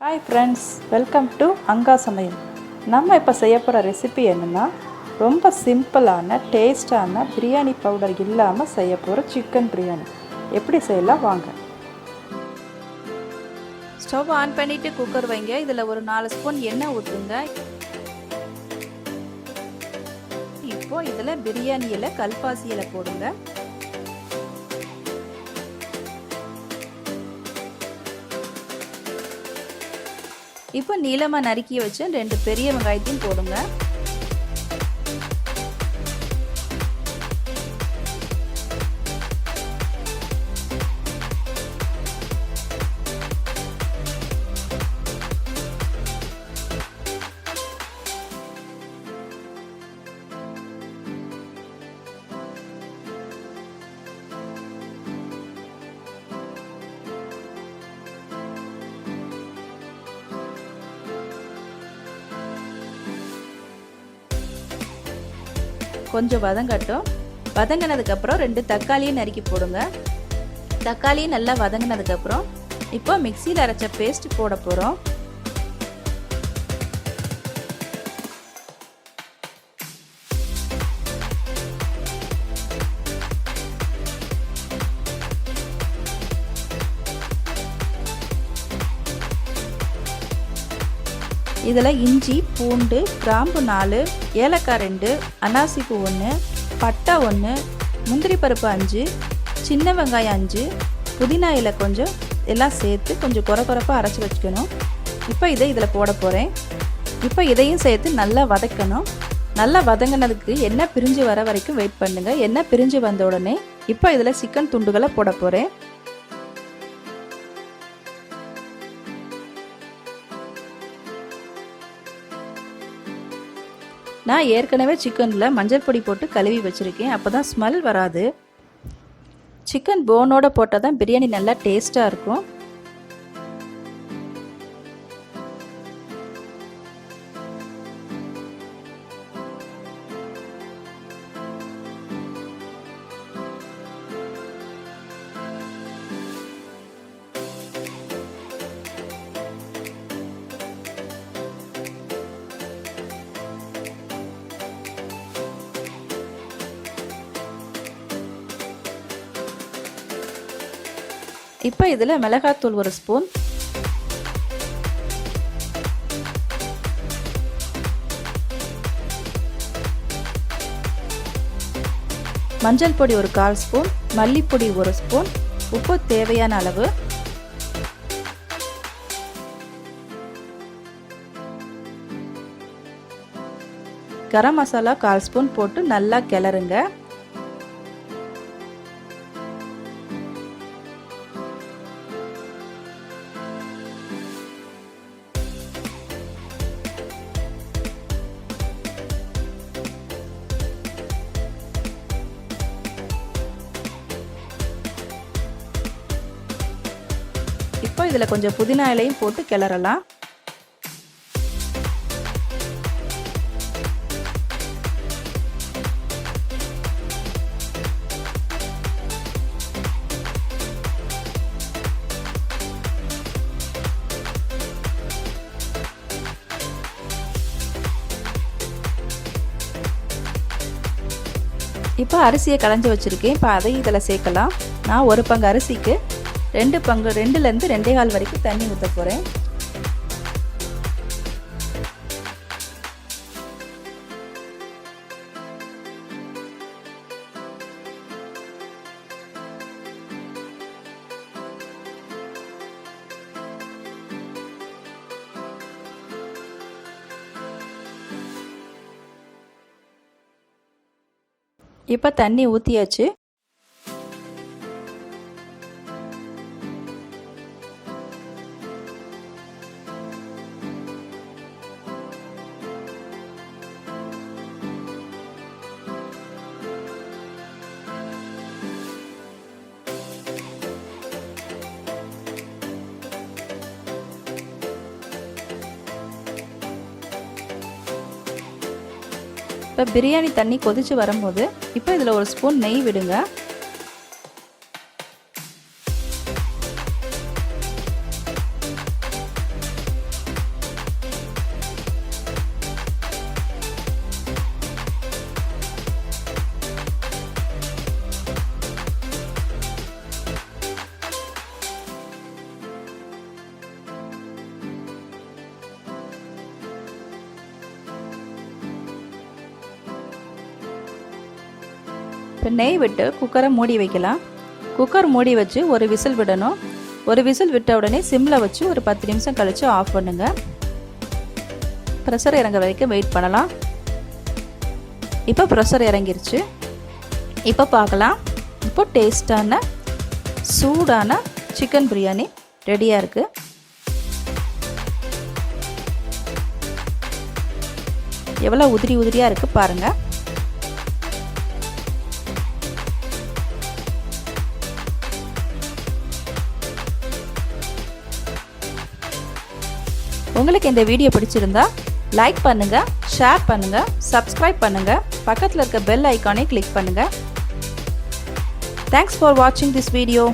Hi friends, welcome to Anga சமையல். நம்ம இப்போ செய்ய போகிற ரெசிபி என்னென்னா, ரொம்ப சிம்பிளான டேஸ்டான பிரியாணி பவுடர் இல்லாமல் செய்ய போகிற சிக்கன் பிரியாணி. எப்படி செய்யலாம் வாங்க. ஸ்டவ் ஆன் பண்ணிவிட்டு குக்கர் வைங்க. இதில் ஒரு 4 ஸ்பூன் எண்ணெய் ஊற்றுங்க. இப்போது இதில் பிரியாணி இலை, கல்பாசி இலை போடுங்க. இப்போ நீளமாக நறுக்கி வச்சு 2 பெரிய வெங்காயத்தையும் போடுங்க. கொஞ்சம் வதங்கட்டும். வதங்கினதுக்கப்புறம் 2 தக்காளியை நறுக்கி போடுங்க. தக்காளியும் நல்லா வதங்கினதுக்கப்புறம் இப்போ மிக்சியில் அரைச்ச பேஸ்ட் போட போகிறோம். இதில் இஞ்சி, பூண்டு, கிராம்பு 4, ஏலக்காய் 2, அன்னாசிப்பூ 1, பட்டை 1, முந்திரி பருப்பு 5, சின்ன வெங்காயம் 5, புதினா இலை கொஞ்சம் எல்லாம் சேர்த்து கொஞ்சம் குறப்பாக அரைச்சி வச்சுக்கணும். இப்போ இதில் போட போகிறேன். இப்போ இதையும் சேர்த்து நல்லா வதக்கணும். நல்லா வதங்கினதுக்கு எண்ணெய் பிரிஞ்சு வர வரைக்கும் வெயிட் பண்ணுங்கள். எண்ணெய் பிரிஞ்சு வந்த உடனே இப்போ இதில் சிக்கன் துண்டுகளை போட போகிறேன். நான் ஏற்கனவே சிக்கனில் மஞ்சள் பொடி போட்டு கழுவி வச்சுருக்கேன். அப்போ தான் ஸ்மெல் வராது. சிக்கன் போனோடு போட்டால் தான் பிரியாணி நல்லா டேஸ்ட்டாக இருக்கும். இப்போ இதில் மிளகாத்தூள் 1 ஸ்பூன், மஞ்சள் பொடி 1/4 ஸ்பூன், மல்லிப்பொடி 1 ஸ்பூன், உப்பு தேவையான அளவு, கரம் மசாலா 1/4 ஸ்பூன் போட்டு நல்லா கிளறுங்க. இப்போ இதில் கொஞ்சம் புதினா இலையும் போட்டு கிளறலாம். இப்போ அரிசியை களைஞ்சி வச்சுருக்கேன். இப்போ அதையும் இதில் சேர்க்கலாம். நான் 1 பங்கு அரிசிக்கு 2 பங்கு 2லேருந்து 2.25 வரைக்கும் தண்ணி ஊற்ற போகிறேன். இப்போ தண்ணி ஊற்றியாச்சு. இப்போ பிரியாணி தண்ணி கொதிச்சு வரும்போது இப்போ இதில் 1 ஸ்பூன் நெய் விடுங்க. இப்போ நெய் விட்டு குக்கரை மூடி வைக்கலாம். குக்கர் மூடி வச்சு ஒரு விசில் விடணும். ஒரு விசில் விட்ட உடனே சிம்மில் வச்சு ஒரு 10 நிமிஷம் கழித்து ஆஃப் பண்ணுங்க. ப்ரெஷர் இறங்க வரைக்கும் வெயிட் பண்ணலாம். இப்போ ப்ரெஷர் இறங்கிருச்சு. இப்போ பார்க்கலாம். இப்போ டேஸ்டான சூடான சிக்கன் பிரியாணி ரெடியாக இருக்குது. எவ்வளோ உதிரி உதிரியாக இருக்குது பாருங்கள். உங்களுக்கு இந்த வீடியோ பிடிச்சிருந்தா லைக் பண்ணுங்கள், ஷேர் பண்ணுங்கள், சப்ஸ்கிரைப் பண்ணுங்கள், பக்கத்தில் இருக்க பெல் ஐக்கானை கிளிக் பண்ணுங்கள். தேங்க்ஸ் ஃபார் வாட்சிங் திஸ் வீடியோ.